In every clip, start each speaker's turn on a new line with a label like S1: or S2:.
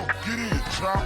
S1: Get in, chop.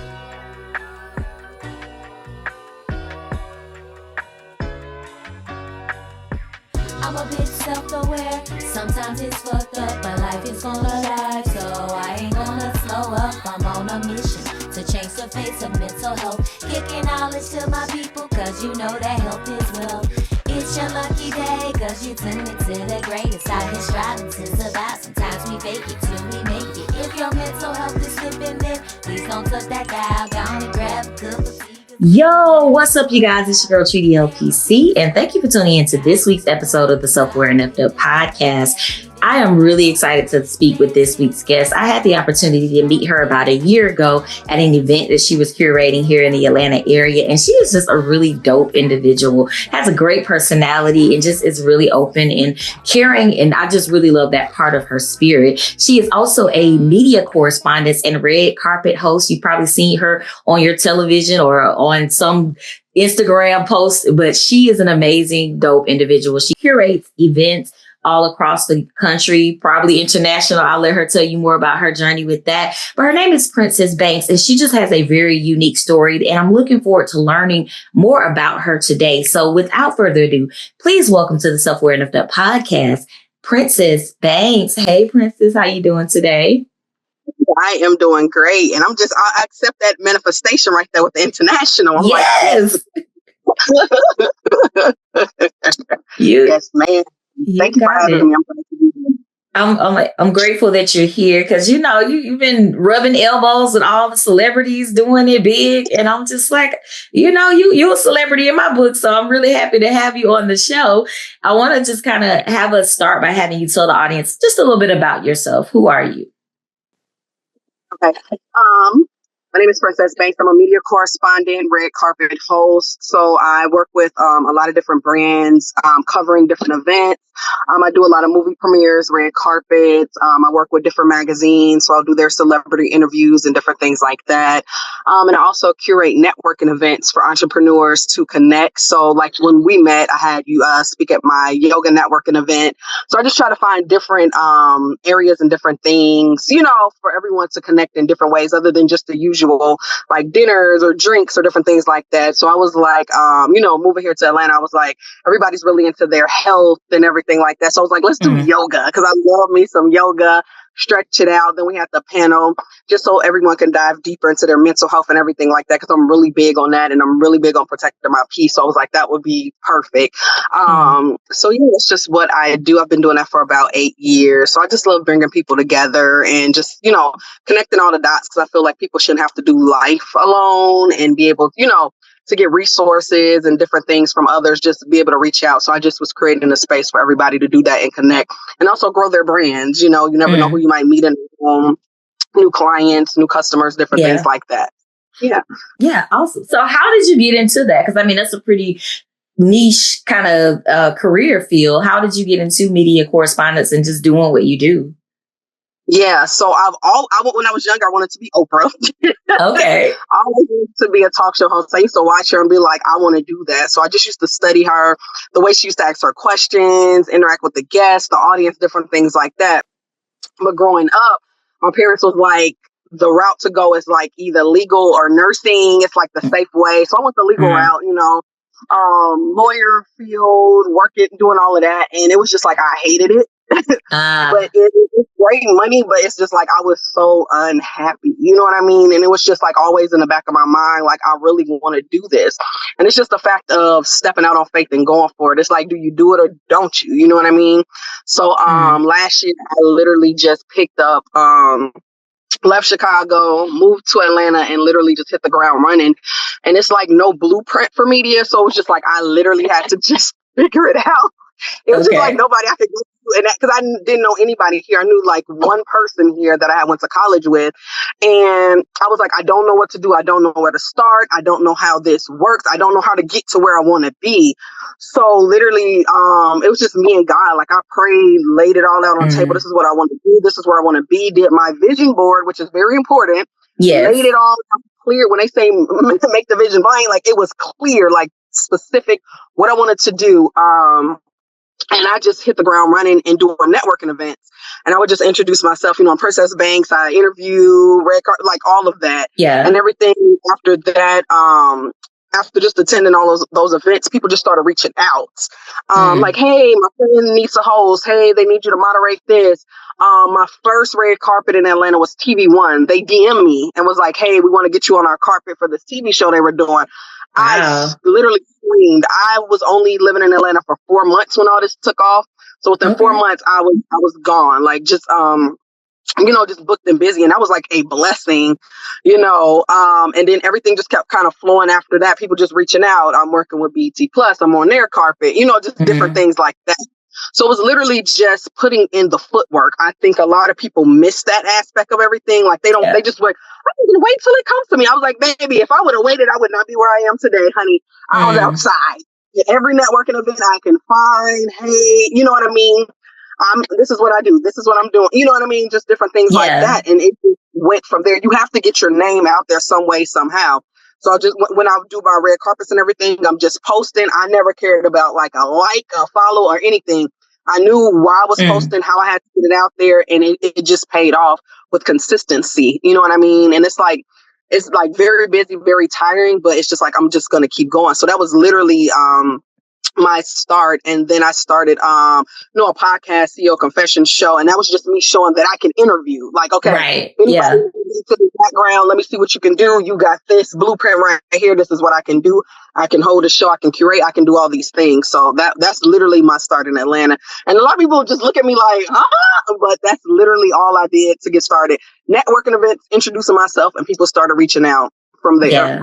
S2: I'm a bit self-aware, sometimes it's fucked up, but life is gonna lie, so I ain't gonna slow up. I'm on a mission to change the face of mental health, kicking knowledge to my people, cause you know that health is wealth. It's your lucky day, cause you tuned into the greatest. Out here striving to survive, sometimes we fake it till we make it. If your mental health is slipping, then please don't touch that dial, go and grab a cup of tea. Yo, what's up, you guys? It's your girl, Treaty LPC, and thank you for tuning in to this week's episode of the Self-Aware and Effed Up podcast. I am really excited to speak with this week's guest. I had the opportunity to meet her about a year ago at an event that she was curating here in the Atlanta area, and she is just a really dope individual, has a great personality, and just is really open and caring, and I just really love that part of her spirit. She is also a media correspondent and red carpet host. You've probably seen her on your television or on some Instagram post, but she is an amazing, dope individual. She curates events all across the country, probably international. I'll let her tell you more about her journey with that. But her name is Princess Banks, and she just has a very unique story, and I'm looking forward to learning more about her today. So without further ado, please welcome to the Self-Aware and Effed Up podcast, Princess Banks. Hey, Princess, how you doing today?
S3: I am doing great. And I accept that manifestation right there with the international. I'm
S2: yes.
S3: Yes, man. Thank you for having me.
S2: I'm grateful that you're here because, you know, you've been rubbing elbows with all the celebrities doing it big. And I'm just like, you know, you're a celebrity in my book. So I'm really happy to have you on the show. I want to just kind of have us start by having you tell the audience just a little bit about yourself. Who are you?
S3: Okay. My name is Princess Banks. I'm a media correspondent, red carpet host. So I work with a lot of different brands, covering different events. I do a lot of movie premieres, red carpets. I work with different magazines, so I'll do their celebrity interviews and different things like that. And I also curate networking events for entrepreneurs to connect. So like when we met, I had you speak at my yoga networking event. So I just try to find different areas and different things, you know, for everyone to connect in different ways other than just the usual like dinners or drinks or different things like that. So I was like, you know, moving here to Atlanta, I was like, everybody's really into their health and everything like that. So I was like, let's do yoga because I love me some yoga, stretch it out. Then we had the panel just so everyone can dive deeper into their mental health and everything like that. Cause I'm really big on that and I'm really big on protecting my peace. So I was like, that would be perfect. So yeah, that's just what I do. I've been doing that for about 8 years. So I just love bringing people together and just, you know, connecting all the dots. Cause I feel like people shouldn't have to do life alone and be able, you know, to get resources and different things from others, just to be able to reach out. So I just was creating a space for everybody to do that and connect and also grow their brands. You know, you never know who you might meet in new clients, new customers, different things like that. Yeah.
S2: Yeah. Awesome. So how did you get into that? Because I mean, that's a pretty niche kind of career field. How did you get into media correspondence and just doing what you do?
S3: Yeah, so when I was younger, I wanted to be Oprah.
S2: Okay.
S3: I always wanted to be a talk show host. I used to watch her and be like, I want to do that. So I just used to study her, the way she used to ask her questions, interact with the guests, the audience, different things like that. But growing up, my parents was like, the route to go is like either legal or nursing. It's like the safe way. So I went the legal route, you know, lawyer field, working, doing all of that. And it was just like, I hated it. But it's great money, but it's just like I was so unhappy, you know what I mean? And it was just like always in the back of my mind, like I really want to do this. And it's just the fact of stepping out on faith and going for it. It's like, do you do it or don't you? You know what I mean? So last year I literally just picked up left Chicago, moved to Atlanta, and literally just hit the ground running. And it's like no blueprint for media. So it was just like I literally had to just figure it out. It was just like nobody I could go to, and because I didn't know anybody here. I knew like one person here that I went to college with, and I was like, I don't know what to do. I don't know where to start. I don't know how this works. I don't know how to get to where I want to be. So literally, it was just me and God. Like I prayed, laid it all out on the table. This is what I want to do. This is where I want to be. Did my vision board, which is very important.
S2: Yes.
S3: Laid it all out clear. When they say make the vision plain, like it was clear, like specific what I wanted to do. And I just hit the ground running and doing networking events. And I would just introduce myself, you know, I'm Princess Banks. I interview, red card, like all of that.
S1: Yeah.
S3: And everything after that, after just attending all those events, people just started reaching out. Like, hey, my friend needs a host. Hey, they need you to moderate this. My first red carpet in Atlanta was TVOne. They DM'd me and was like, hey, we want to get you on our carpet for this TV show they were doing.
S1: Wow.
S3: I literally screamed. I was only living in Atlanta for 4 months when all this took off. So within 4 months, I was gone. Like just you know, just booked and busy. And that was like a blessing, you know. And then everything just kept kind of flowing after that. People just reaching out. I'm working with BT Plus. I'm on their carpet, you know, just different things like that. So it was literally just putting in the footwork. I think a lot of people miss that aspect of everything. Like they just like, I can wait till it comes to me. I was like, baby, if I would have waited, I would not be where I am today, honey. I was outside. At every networking event I can find. Hey, you know what I mean? This is what I do. This is what I'm doing. You know what I mean? Just different things like that. And it just went from there. You have to get your name out there some way, somehow. So when I do my red carpets and everything, I'm just posting. I never cared about like a follow or anything. I knew why I was posting, how I had to get it out there. And it just paid off with consistency. You know what I mean? And it's like very busy, very tiring, but it's just like, I'm just going to keep going. So that was literally, my start. And then I started a podcast, CEO Confession show, and that was just me showing that I can interview. Like, okay, anybody to the background, let me see what you can do. You got this blueprint right here. This is what I can do. I can hold a show, I can curate, I can do all these things. So that's literally my start in Atlanta. And a lot of people just look at me like, but that's literally all I did to get started. Networking events, introducing myself, and people started reaching out from there.
S1: Yeah.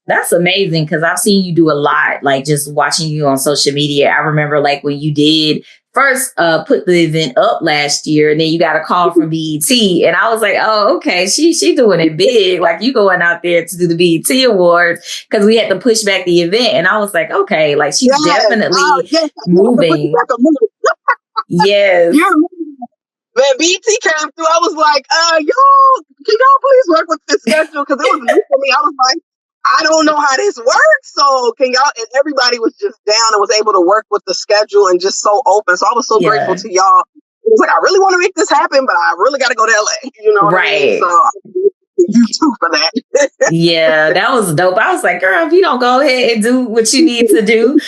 S1: That's amazing, because I've seen you do a lot, like just watching you on social media. I remember like when you did first put the event up last year, and then you got a call from BET, and I was like, oh, okay, she doing it big. Like you going out there to do the BET Awards, because we had to push back the event, and I was like, okay, like she's definitely moving. Yes.
S3: When BT came through, I was like, y'all, can y'all please work with this schedule? Because it was new for me. I was like, I don't know how this works. So can y'all? And everybody was just down and was able to work with the schedule and just so open. So I was so grateful to y'all. It was like, I really want to make this happen, but I really got to go to LA. You know what I mean? So I you too for that.
S1: Yeah, that was dope. I was like, girl, if you don't go ahead and do what you need to do,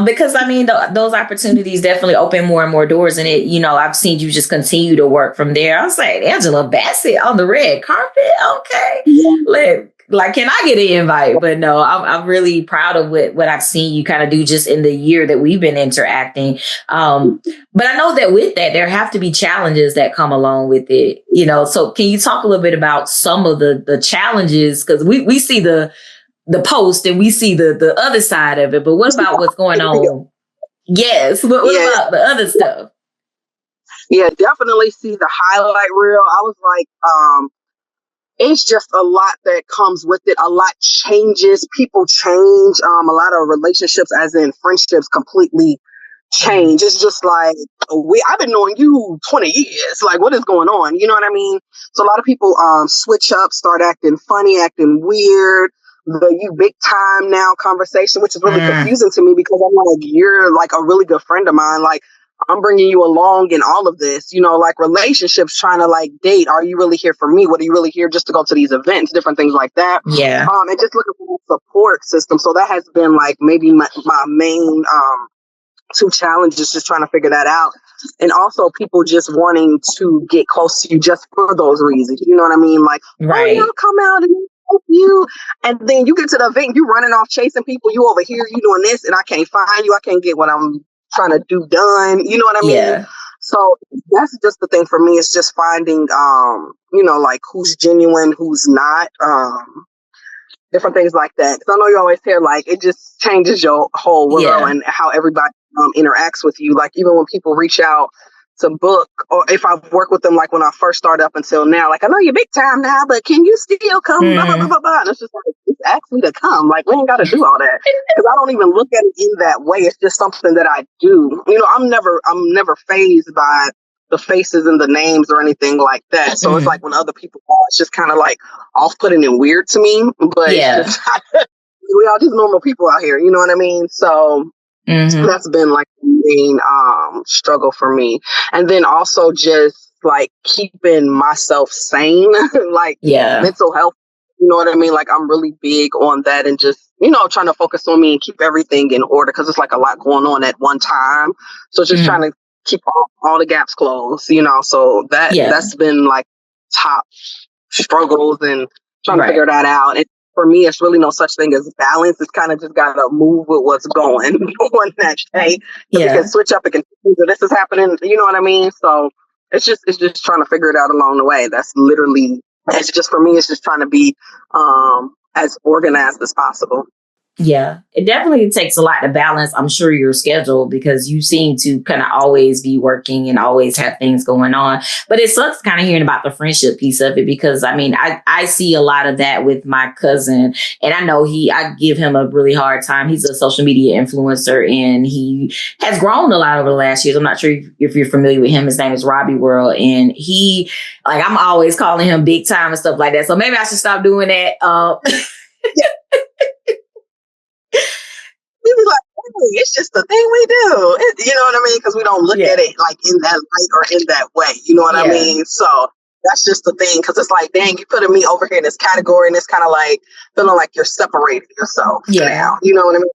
S1: because I mean, those opportunities definitely open more and more doors. And it, you know, I've seen you just continue to work from there. I was like, Angela Bassett on the red carpet. Okay. Yeah. Like, can I get an invite? But no, I'm really proud of what I've seen you kind of do just in the year that we've been interacting. But I know that with that, there have to be challenges that come along with it, you know. So can you talk a little bit about some of the challenges? Because we see the post and we see the other side of it. But what about what's going on? Yes. What about the other stuff?
S3: Yeah, definitely see the highlight reel. I was like, it's just a lot that comes with it. A lot changes. People change. A lot of relationships, as in friendships, completely change. It's just like, I've been knowing you 20 years. Like, what is going on? You know what I mean? So a lot of people switch up, start acting funny, acting weird. The you big time now conversation, which is really confusing to me, because I'm like, you're like a really good friend of mine. Like, I'm bringing you along in all of this, you know, like relationships, trying to like date. Are you really here for me? What are you really here just to go to these events? Different things like that.
S1: Yeah.
S3: And just looking for a support system. So that has been like maybe my main two challenges, just trying to figure that out. And also people just wanting to get close to you just for those reasons. You know what I mean? Like, oh, yeah, I'll come out and help you. And then you get to the event, you running off chasing people. You over here, you doing this, and I can't find you. I can't get what I'm trying to do done. You know what I mean?
S1: Yeah.
S3: So that's just the thing for me. It's just finding, you know, like who's genuine, who's not, different things like that. Because I know you always hear like it just changes your whole world and how everybody interacts with you. Like even when people reach out to book, or if I've worked with them, like when I first started up until now, like I know you're big time now, but can you still come? Blah, blah, blah, blah, blah. And it's just like, just ask me to come. Like we ain't got to do all that, because I don't even look at it in that way. It's just something that I do. You know, I'm never fazed by the faces and the names or anything like that. So it's like when other people are, it's just kind of like off-putting and weird to me. But it's just, we all just normal people out here. You know what I mean? So
S1: Mm-hmm.
S3: That's been like the main struggle for me. And then also just like keeping myself sane, like
S1: Yeah.
S3: mental health. You know what I mean? Like I'm really big on that and just, trying to focus on me and keep everything in order because it's like a lot going on at one time. So just trying to keep all the gaps closed, so
S1: Yeah.
S3: that's been like top struggles and trying to
S1: Right.
S3: figure that out. And for me, it's really no such thing as balance. It's kind of just got to move with what's going on that day because it can
S1: Yeah.
S3: switch up. It can, this is happening. You know what I mean? So it's just trying to figure it out along the way. That's literally, it's just for me, it's just trying to be as organized as possible.
S1: Yeah, it definitely takes a lot to balance, I'm sure, your schedule because you seem to kind of always be working and always have things going on. But it sucks kind of hearing about the friendship piece of it because, I mean, I see a lot of that with my cousin. And I know I give him a really hard time. He's a social media influencer and he has grown a lot over the last years. I'm not sure if you're familiar with him. His name is Robbie World. And I'm always calling him big time and stuff like that. So maybe I should stop doing that.
S3: We be like, hey, it's just the thing we do. You know what I mean? Because we don't look at it like in that light or in that way. You know what I mean? So that's just the thing. Because it's like, dang, you putting me over here in this category, and it's kind of like feeling like you're separating yourself. Now. You know what I mean?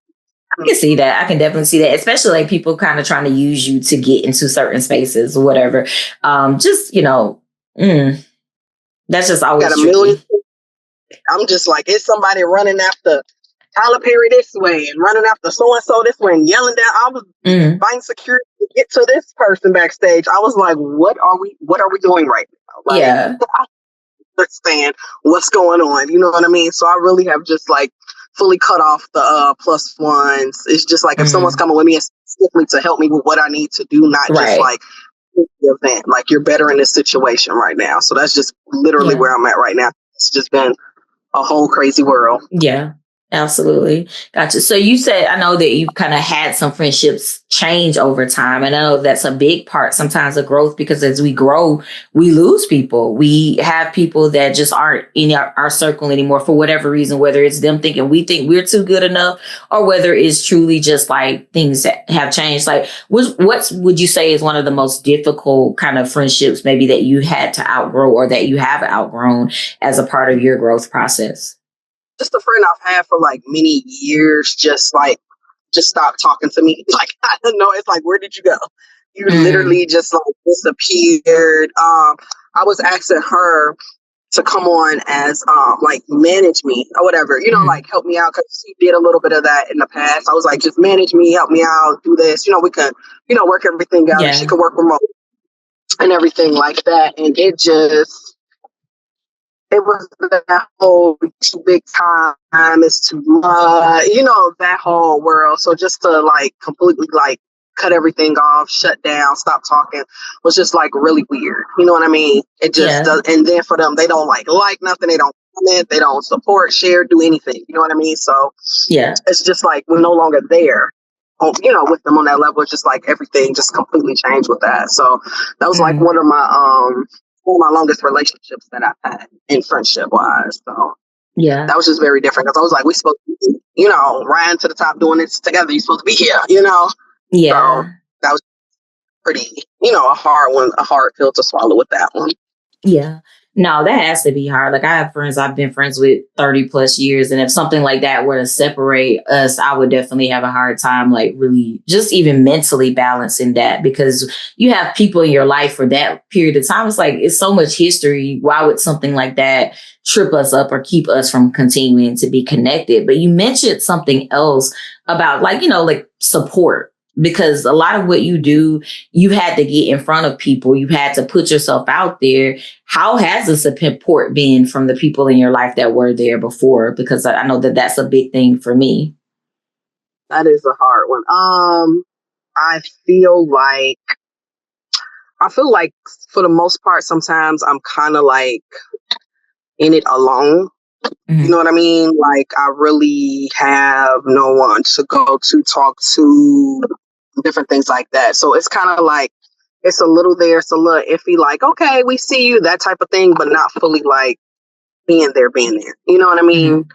S1: I can see that. I can definitely see that, especially like people kind of trying to use you to get into certain spaces or whatever. Just, that's just always
S3: Got a
S1: tricky.
S3: million. I'm just like, it's somebody running after Tyler Perry this way and running after so-and-so this way and yelling down. I was buying security to get to this person backstage. I was like, what are we doing right now? Like, I understand what's going on. You know what I mean? So I really have just like fully cut off the plus ones. It's just like if someone's coming with me, it's simply to help me with what I need to do, not just like the event. Like you're better in this situation right now. So that's just literally where I'm at right now. It's just been a whole crazy world.
S1: Yeah. Absolutely. Gotcha. So you said, I know that you've kind of had some friendships change over time. And I know that's a big part sometimes of growth because as we grow, we lose people. We have people that just aren't in our circle anymore for whatever reason, whether it's them thinking we think we're too good enough or whether it's truly just like things that have changed. Like what would you say is one of the most difficult kind of friendships maybe that you had to outgrow or that you have outgrown as a part of your growth process?
S3: Just a friend I've had for like many years, just stopped talking to me. Like, I don't know. It's like, where did you go? You literally just like disappeared. I was asking her to come on as like manage me or whatever, like help me out because she did a little bit of that in the past. I was like, just manage me, help me out, do this. We could, work everything out. She could work remote and everything like that. And it was that whole too big time, it's too much, that whole world. So just to like completely like cut everything off, shut down, stop talking was just like really weird. You know what I mean? It just does. And then for them, they don't like nothing. They don't comment. They don't support, share, do anything. You know what I mean? So it's just like we're no longer there. With them on that level, it's just like everything just completely changed with that. So that was like one of my longest relationships that I've had in friendship wise. So that was just very different because I was like, we supposed to be, riding to the top doing this together. You're supposed to be here, So that was pretty, a hard pill to swallow with that one.
S1: Yeah. No, that has to be hard. Like I have friends I've been friends with 30 plus years. And if something like that were to separate us, I would definitely have a hard time, like really just even mentally balancing that because you have people in your life for that period of time. It's like, it's so much history. Why would something like that trip us up or keep us from continuing to be connected? But you mentioned something else about like support. Because a lot of what you do, you had to get in front of people. You had to put yourself out there. How has the support been from the people in your life that were there before? Because I know that that's a big thing for me.
S3: That is a hard one. I feel like for the most part, sometimes I'm kind of like in it alone. You know what I mean? Like I really have no one to go to, talk to, different things like that. So it's kind of like, it's a little there, it's a little iffy, like, okay, we see you, that type of thing, but not fully like being there. You know what I mean?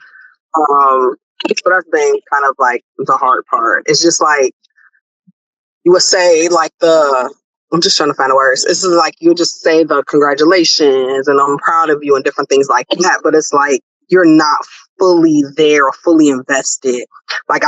S3: So that's been kind of like the hard part. It's just like, you would say like I'm just trying to find the words. This is like you just say the congratulations and I'm proud of you and different things like that. But it's like you're not fully there or fully invested. Like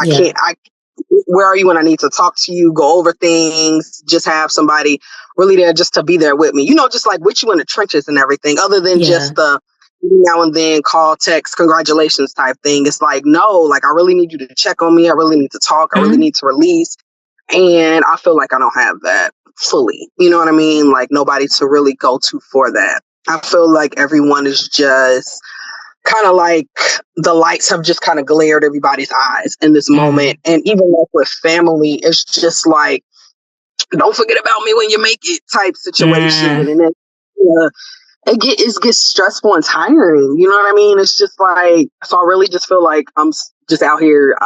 S3: where are you when I need to talk to you, go over things, just have somebody really there just to be there with me, just like with you in the trenches and everything, other than just the now and then call, text, congratulations type thing. It's like, no, like I really need you to check on me. I really need to talk. I really need to release. And I feel like I don't have that fully. You know what I mean? Like nobody to really go to for that. I feel like everyone is just kind of like the lights have just kind of glared everybody's eyes in this moment. And even like with family, it's just like, don't forget about me when you make it type situation. And then it gets stressful and tiring. You know what I mean? It's just like, so I really just feel like I'm just out here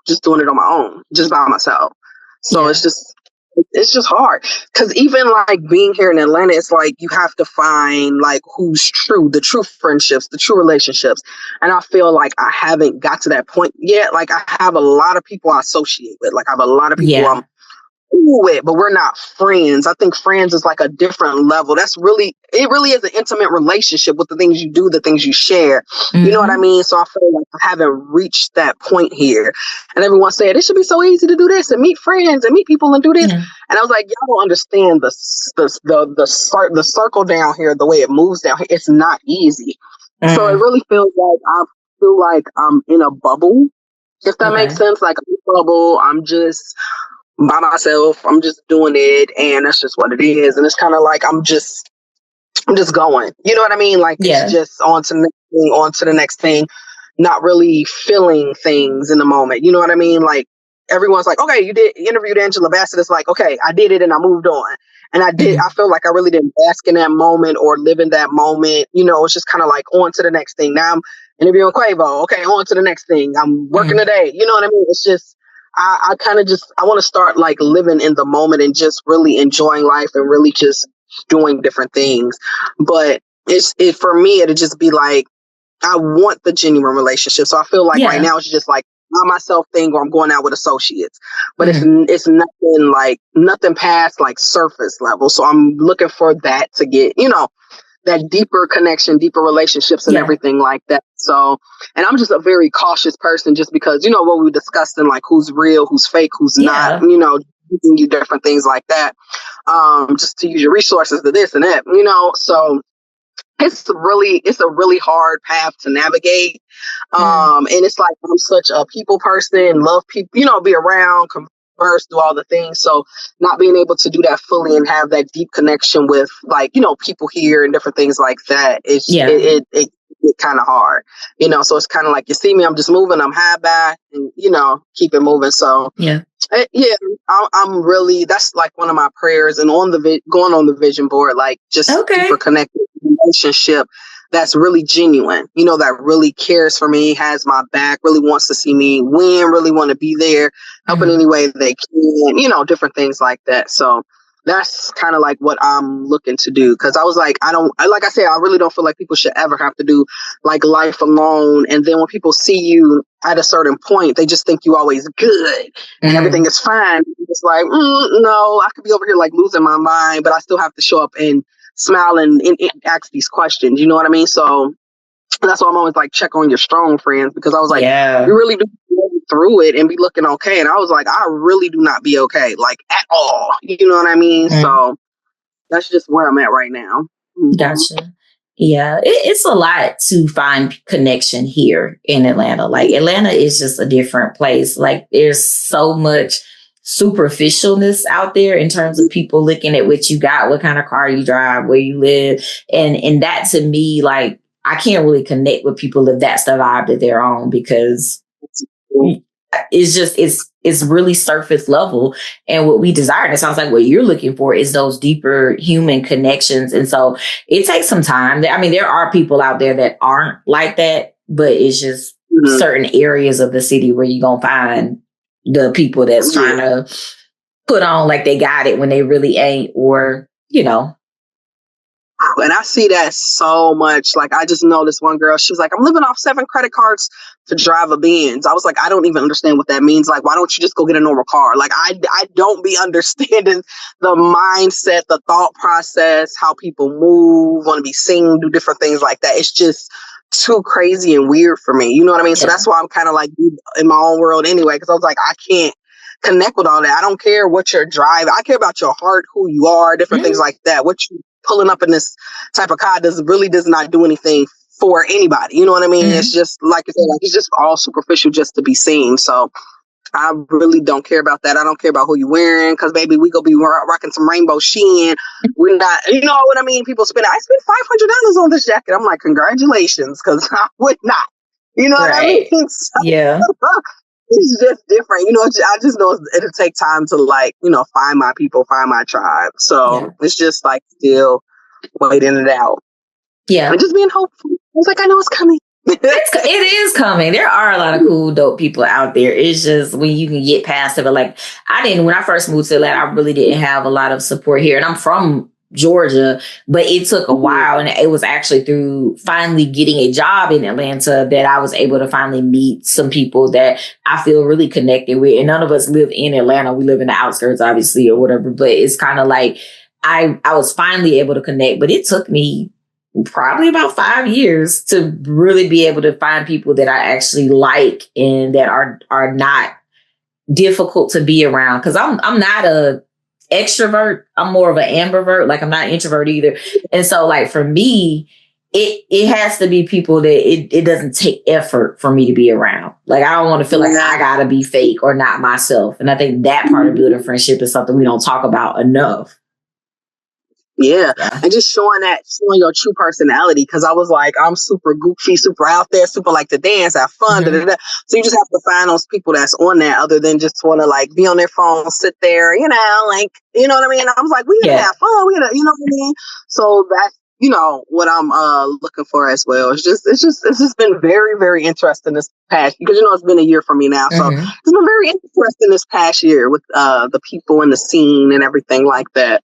S3: just doing it on my own, just by myself. So it's just hard because even like being here in Atlanta, it's like you have to find like who's true, the true friendships, the true relationships. And I feel like I haven't got to that point yet. Like I have a lot of people I associate with. Like I have a lot of people I'm with, but we're not friends. I think friends is like a different level. It really is an intimate relationship with the things you do, the things you share. You know what I mean? So I feel like I haven't reached that point here. And everyone said, it should be so easy to do this and meet friends and meet people and do this. And I was like, y'all don't understand the circle down here, the way it moves down here. It's not easy. So it really feels like I feel like I'm in a bubble, if that makes sense. Like I'm in a bubble. I'm just by myself. I'm just doing it, and that's just what it is. And it's kind of like I'm just going. You know what I mean? Like it's just on to the next thing, not really feeling things in the moment. You know what I mean? Like everyone's like, okay, you interviewed Angela Bassett. It's like, okay, I did it and I moved on. And I feel like I really didn't bask in that moment or live in that moment. It's just kind of like on to the next thing. Now I'm interviewing Quavo. Okay, on to the next thing. I'm working today. You know what I mean? It's just, I kind of just, I want to start like living in the moment and just really enjoying life and really just doing different things. But for me, it'd just be like, I want the genuine relationship. So I feel like right now it's just like not myself thing, or I'm going out with associates, but it's nothing past like surface level. So I'm looking for that to get, that deeper connection, deeper relationships and everything like that. So, and I'm just a very cautious person just because, what we discussed in like who's real, who's fake, who's not, giving you different things like that. Just to use your resources to this and that, so it's a really hard path to navigate. And it's like, I'm such a people person, love people, be around, converse, do all the things. So not being able to do that fully and have that deep connection with like, people here and different things like that, it kind of hard, so it's kind of like, you see me, I'm just moving, I'm high back and, keep it moving. So I'm really, that's like one of my prayers, and on going on the vision board, like just deeper connected relationship that's really genuine, that really cares for me, has my back, really wants to see me win, really want to be there, help in any way they can, different things like that. So that's kind of like what I'm looking to do. Cause I was like, like I said, I really don't feel like people should ever have to do like life alone. And then when people see you at a certain point, they just think you always good and everything is fine. It's like, no, I could be over here like losing my mind, but I still have to show up and smile and ask these questions. You know what I mean? So that's why I'm always like, check on your strong friends, because I was like, you really do go through it and be looking okay. And I was like, I really do not be okay, like at all. You know what I mean? So that's just where I'm at right now.
S1: Gotcha. Yeah, it's a lot to find connection here in Atlanta. Like Atlanta is just a different place. Like there's so much superficialness out there in terms of people looking at what you got, what kind of car you drive, where you live. And that to me, like, I can't really connect with people if that's the vibe that they're on, because it's really surface level. And what we desire, and it sounds like what you're looking for, is those deeper human connections. And so it takes some time. I mean, there are people out there that aren't like that, but it's just certain areas of the city where you're going to find the people that's trying to put on like they got it when they really ain't, or,
S3: And I see that so much. Like, I just know this one girl, she was like, I'm living off 7 credit cards to drive a Benz. I was like, I don't even understand what that means. Like, why don't you just go get a normal car? Like, I don't be understanding the mindset, the thought process, how people move, want to be seen, do different things like that. It's just too crazy and weird for me. You know what I mean? Yeah. So that's why I'm kind of like in my own world anyway, because I was like, I can't connect with all that. I don't care what you're driving. I care about your heart, who you are, different things like that. What you pulling up in this type of car does not do anything for anybody. You know what I mean? It's just like I said, like, it's just all superficial just to be seen. So I really don't care about that. I don't care about who you're wearing, because baby, we gonna be rocking some rainbow sheen. We're not, you know what I mean? People spend, I spent $500 on this jacket. I'm like, congratulations, because I would not. You know what I mean? So,
S1: yeah.
S3: It's just different. You know, I just know it'll take time to, like, you know, find my people, find my tribe. So it's just like still waiting it out.
S1: Yeah.
S3: And just being hopeful. I was like, I know it's coming.
S1: It is coming. There are a lot of cool, dope people out there. It's just when you can get past it. But like, when I first moved to Atlanta, I really didn't have a lot of support here. And I'm from Georgia, but it took a while. And it was actually through finally getting a job in Atlanta that I was able to finally meet some people that I feel really connected with. And none of us live in Atlanta. We live in the outskirts, obviously, or whatever. But it's kind of like I was finally able to connect, but it took me probably about 5 years to really be able to find people that I actually like and that are not difficult to be around. Cause I'm not a extrovert. I'm more of an ambivert. Like, I'm not an introvert either. And so, like, for me, it has to be people that it doesn't take effort for me to be around. Like, I don't want to feel like I gotta be fake or not myself. And I think that part of building friendship is something we don't talk about enough.
S3: Yeah. And just showing your true personality, because I was like, I'm super goofy, super out there, super like to dance, have fun. So you just have to find those people that's on that, other than just want to like be on their phone, sit there, you know, like, you know what I mean? I was like, we gotta have fun, we gotta, you know what I mean? So that's, you know, what I'm looking for as well. It's just been very, very interesting this past, because, you know, it's been a year for me now. So it's been very interesting this past year with the people and the scene and everything like that.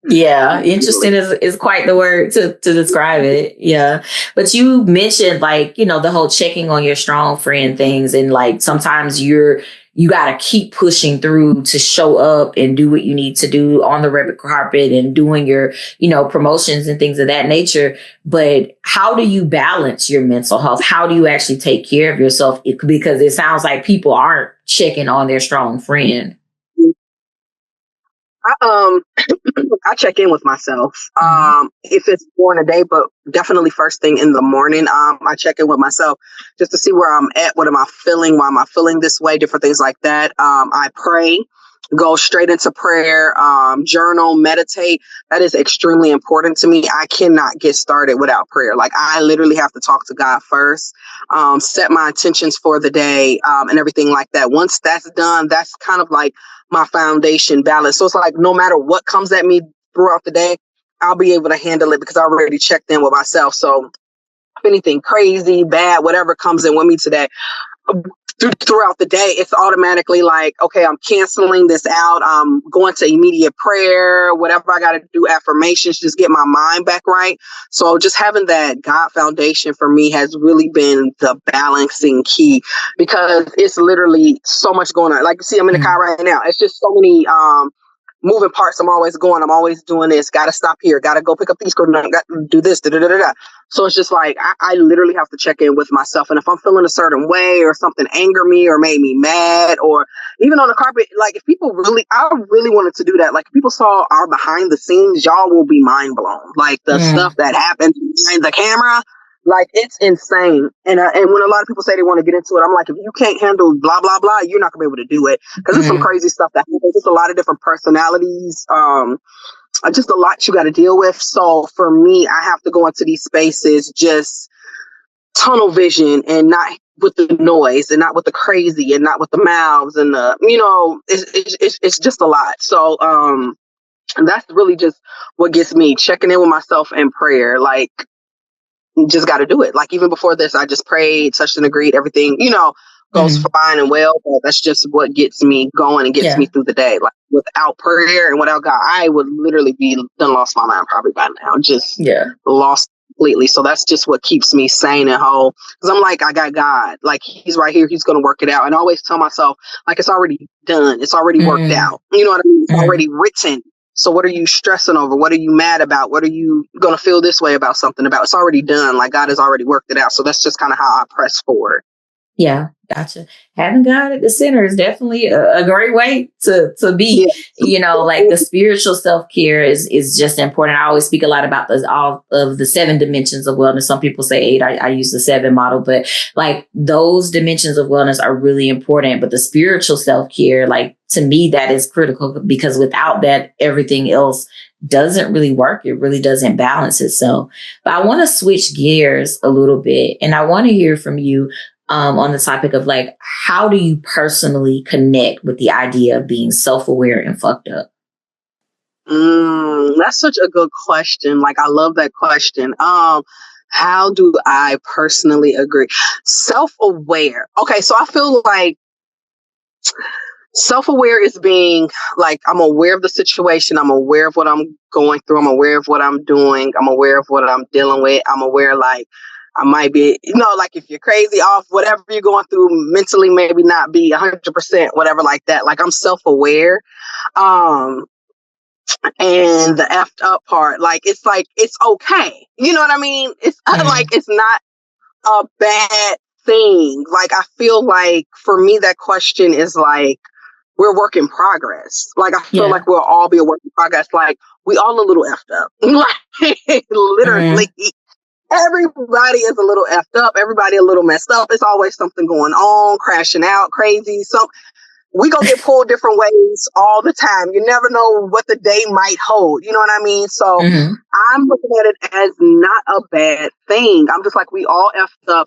S1: Yeah, interesting is quite the word to describe it. Yeah. But you mentioned, like, you know, the whole checking on your strong friend things, and like sometimes you got to keep pushing through to show up and do what you need to do on the red carpet and doing your, you know, promotions and things of that nature. But how do you balance your mental health? How do you actually take care of yourself? Because it sounds like people aren't checking on their strong friend.
S3: I check in with myself. If it's during the day, but definitely first thing in the morning, I check in with myself just to see where I'm at. What am I feeling? Why am I feeling this way? Different things like that. I pray, go straight into prayer, journal, meditate. That is extremely important to me. I cannot get started without prayer. Like, I literally have to talk to God first, set my intentions for the day, and everything like that. Once that's done, that's kind of like my foundation balance. So it's like, no matter what comes at me throughout the day, I'll be able to handle it because I already checked in with myself. So if anything crazy, bad, whatever comes in with me today, throughout the day, it's automatically like, okay, I'm canceling this out. I'm going to immediate prayer, whatever I got to do, affirmations, just get my mind back right. So just having that God foundation for me has really been the balancing key, because it's literally so much going on. Like, you see, I'm in the car right now. It's just so many moving parts. I'm always doing this. Got to stop here. Got to go pick up these. Got to do this. So it's just like, I literally have to check in with myself. And if I'm feeling a certain way, or something angered me or made me mad, or even on the carpet, like, if people really, I really wanted to do that. Like, if people saw our behind the scenes, y'all will be mind blown. Like, the stuff that happens behind the camera, like, it's insane. And when a lot of people say they want to get into it, I'm like, if you can't handle blah, blah, blah, you're not gonna be able to do it. Because there's some crazy stuff that happens. There's a lot of different personalities. Just a lot you got to deal with. So for me, I have to go into these spaces just tunnel vision, and not with the noise, and not with the crazy, and not with the mouths, and the, you know, it's just a lot. So and that's really just what gets me, checking in with myself in prayer. Like, just got to do it. Like, even before this, I just prayed, touched and agreed, everything, you know, goes fine and well, but that's just what gets me going and gets me through the day. Like without prayer and without God, I would literally be done lost my mind probably by now. Just lost completely. So that's just what keeps me sane and whole. Because I'm like, I got God. Like he's right here. He's going to work it out. And I always tell myself, like, it's already done. It's already worked out. You know what I mean? It's already written. So what are you stressing over? What are you mad about? What are you going to feel this way about something about? It's already done. Like God has already worked it out. So that's just kind of how I press forward.
S1: Yeah, gotcha. Having God at the center is definitely a great way to be. You know, like the spiritual self-care is just important. I always speak a lot about all of the 7 dimensions of wellness. Some people say 8. I use the 7 model, but like those dimensions of wellness are really important. But the spiritual self-care, like to me, that is critical because without that, everything else doesn't really work. It really doesn't balance itself. But I want to switch gears a little bit, and I want to hear from you on the topic of like, how do you personally connect with the idea of being self-aware and fucked up?
S3: That's such a good question. Like, I love that question. How do I personally agree? Self-aware. Okay, so I feel like self-aware is being like, I'm aware of the situation. I'm aware of what I'm going through. I'm aware of what I'm doing. I'm aware of what I'm dealing with. I'm aware, like, I might be, like if you're crazy off, whatever you're going through mentally, maybe not be 100%, whatever like that. Like I'm self-aware. And the effed up part, like, it's okay. You know what I mean? It's like, it's not a bad thing. Like, I feel like for me, that question is like, we're work in progress. Like, I feel like we'll all be a work in progress. Like, we all a little effed up. Like, literally. Everybody is a little effed up. Everybody a little messed up. It's always something going on, crashing out, crazy. So we gonna get pulled different ways all the time. You never know what the day might hold. You know what I mean? So I'm looking at it as not a bad thing. I'm just like, we all effed up.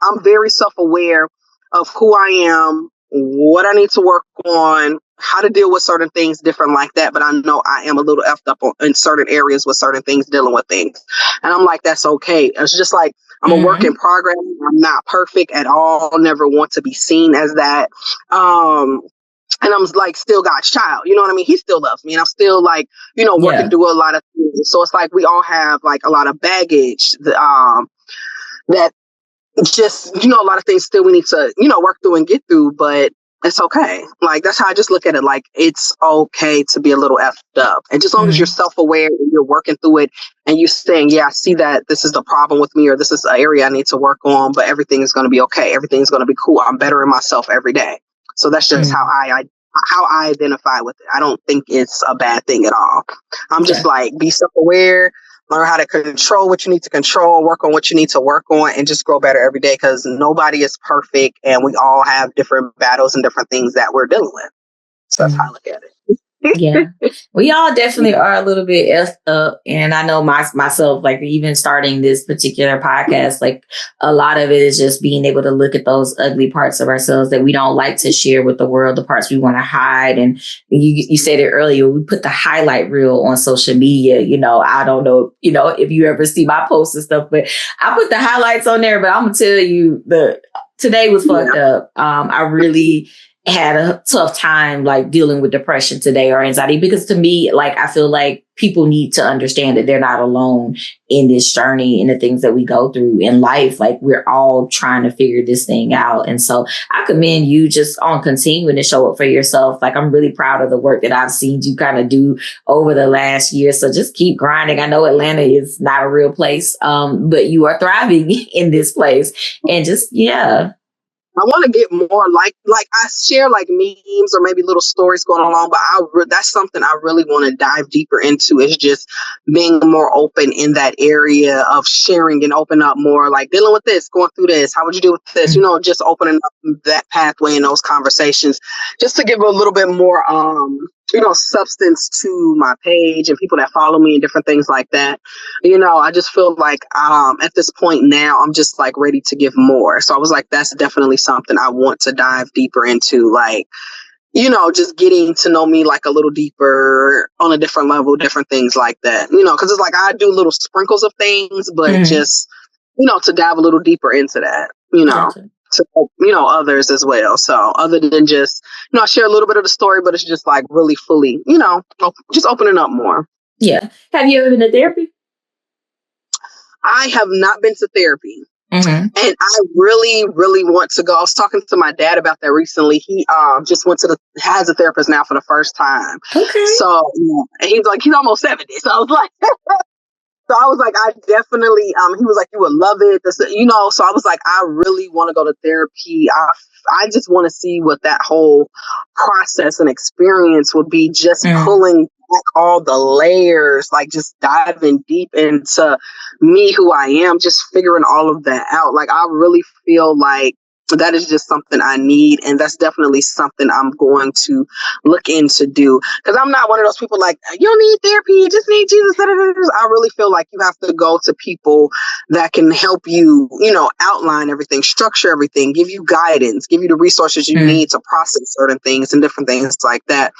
S3: I'm very self-aware of who I am, what I need to work on, how to deal with certain things different like that. But I know I am a little effed up in certain areas with certain things, dealing with things. And I'm like, that's okay. It's just like, I'm a work in progress. I'm not perfect at all. Never want to be seen as that. And I'm like still God's child. You know what I mean? He still loves me. And I'm still like, working through a lot of things. So it's like we all have like a lot of baggage that just, a lot of things still we need to, work through and get through. But it's okay. Like, that's how I just look at it. Like, it's okay to be a little effed up. And just as long as you're self-aware and you're working through it and you're saying, yeah, I see that this is the problem with me, or this is an area I need to work on, but everything is going to be okay. Everything's going to be cool. I'm bettering myself every day. So that's just how I identify with it. I don't think it's a bad thing at all. I'm just like, be self-aware, learn how to control what you need to control, work on what you need to work on, and just grow better every day, because nobody is perfect and we all have different battles and different things that we're dealing with. So that's how I look at it.
S1: Yeah, we all definitely are a little bit effed up. And I know myself, like even starting this particular podcast, like a lot of it is just being able to look at those ugly parts of ourselves that we don't like to share with the world, the parts we want to hide. And you said it earlier, we put the highlight reel on social media. I don't know, if you ever see my posts and stuff, but I put the highlights on there. But I'm going to tell you, today was fucked up. I really had a tough time like dealing with depression today or anxiety, because to me, like, I feel like people need to understand that they're not alone in this journey and the things that we go through in life. Like, we're all trying to figure this thing out. And so I commend you just on continuing to show up for yourself. Like, I'm really proud of the work that I've seen you kind of do over the last year. So just keep grinding. I know Atlanta is not a real place, but you are thriving in this place. And just,
S3: I want to get more like I share like memes or maybe little stories going along, but that's something I really want to dive deeper into, is just being more open in that area of sharing and open up more, like dealing with this, going through this. How would you deal with this? Just opening up that pathway in those conversations, just to give a little bit more, substance to my page and people that follow me and different things like that. I just feel like at this point now, I'm just like ready to give more. So I was like, that's definitely something I want to dive deeper into, like, just getting to know me like a little deeper on a different level, different things like that, because it's like I do little sprinkles of things, but just, to dive a little deeper into that,
S1: Gotcha.
S3: to help, others as well. So other than just, I share a little bit of the story, but it's just like really fully, just opening up more.
S1: Yeah. Have you ever been to therapy?
S3: I have not been to therapy.
S1: Mm-hmm.
S3: And I really, really want to go. I was talking to my dad about that recently. He just has a therapist now for the first time.
S1: Okay.
S3: So and he's like, he's almost 70. So I was like, I definitely, he was like, you would love it. So I was like, I really want to go to therapy. I just want to see what that whole process and experience would be, just pulling back all the layers, like just diving deep into me, who I am, just figuring all of that out. Like, I really feel like that is just something I need. And that's definitely something I'm going to look into do. Because I'm not one of those people like, you don't need therapy, you just need Jesus. I really feel like you have to go to people that can help you, outline everything, structure everything, give you guidance, give you the resources you need to process certain things and different things like that.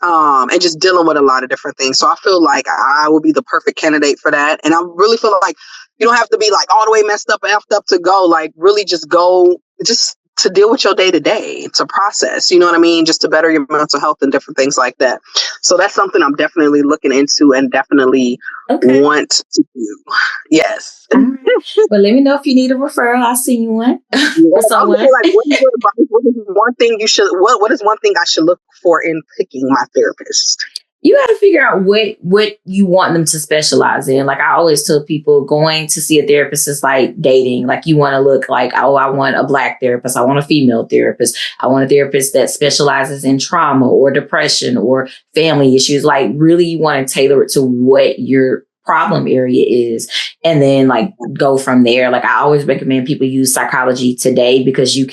S3: And just dealing with a lot of different things. So I feel like I will be the perfect candidate for that. And I really feel like you don't have to be like all the way messed up, effed up to go, like really just go, just to deal with your day to day, to process, you know what I mean? Just to better your mental health and different things like that. So that's something I'm definitely looking into and definitely want to do. Yes.
S1: Right. Well, let me know if you need a referral. I'll send you one. For someone.
S3: Like, what is one thing what is one thing I should look for in picking my therapist?
S1: You got to figure out what you want them to specialize in. Like I always tell people, going to see a therapist is like dating. Like you want to look like, oh, I want a Black therapist. I want a female therapist. I want a therapist that specializes in trauma or depression or family issues. Like really you want to tailor it to what your problem area is, and then like go from there. Like I always recommend people use Psychology Today, because it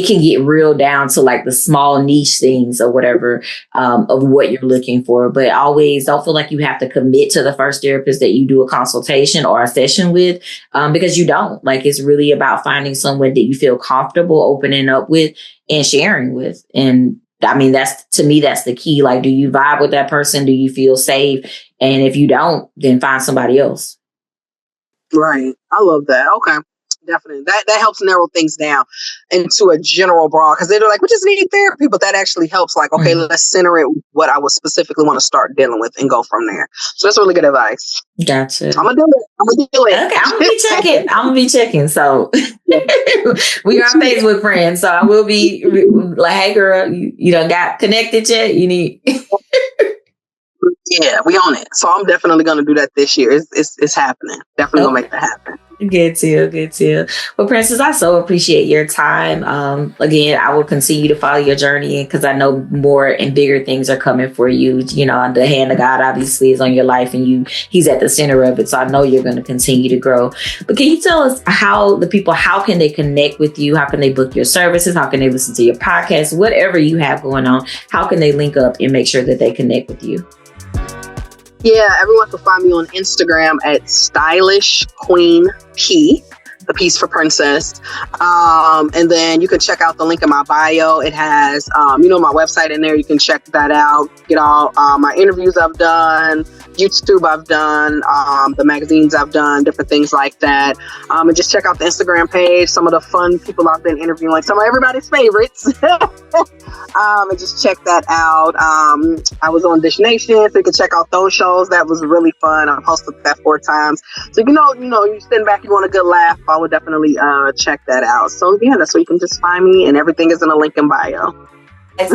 S1: can get real down to like the small niche things or whatever of what you're looking for. But always don't feel like you have to commit to the first therapist that you do a consultation or a session with, because you don't. Like it's really about finding someone that you feel comfortable opening up with and sharing with. And I mean, to me, that's the key. Like, do you vibe with that person? Do you feel safe? And if you don't, then find somebody else.
S3: Right. I love that. Okay. Definitely. That helps narrow things down into a general broad, because they're like, we just need therapy, but that actually helps. Like, okay, let's center it with what I would specifically want to start dealing with and go from there. So that's really good advice.
S1: Gotcha.
S3: I'm gonna do it.
S1: Okay, I'm gonna be checking. So we are Facebook friends. So I will be like, hey girl, you done got connected yet? You need
S3: Yeah, we on it. So I'm definitely gonna do that this year. It's happening. Definitely gonna make that happen.
S1: Good too. Well, Princess, I so appreciate your time. Again, I will continue to follow your journey, because I know more and bigger things are coming for you. The hand of God obviously is on your life, and He's at the center of it. So I know you're going to continue to grow. But can you tell us how can they connect with you? How can they book your services? How can they listen to your podcast? Whatever you have going on, how can they link up and make sure that they connect with you?
S3: Yeah, everyone can find me on Instagram at Stylish Queen P, the piece for Princess. And then you can check out the link in my bio. It has, my website in there. You can check that out. Get all my interviews I've done, YouTube I've done, the magazines I've done, different things like that. And just check out the Instagram page, some of the fun people I've been interviewing, like some of everybody's favorites. And just check that out. I was on DishNation, so you can check out those shows. That was really fun. I posted that 4 times. So you stand back, you want a good laugh, I would definitely check that out. So yeah, that's where you can just find me, and everything is in a link in bio.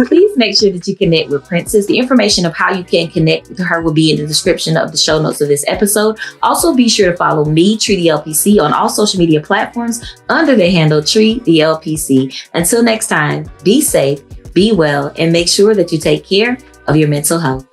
S1: Please make sure that you connect with Princess. The information of how you can connect with her will be in the description of the show notes of this episode. Also, be sure to follow me, Tree the LPC, on all social media platforms under the handle Tree the LPC. Until next time, be safe, be well, and make sure that you take care of your mental health.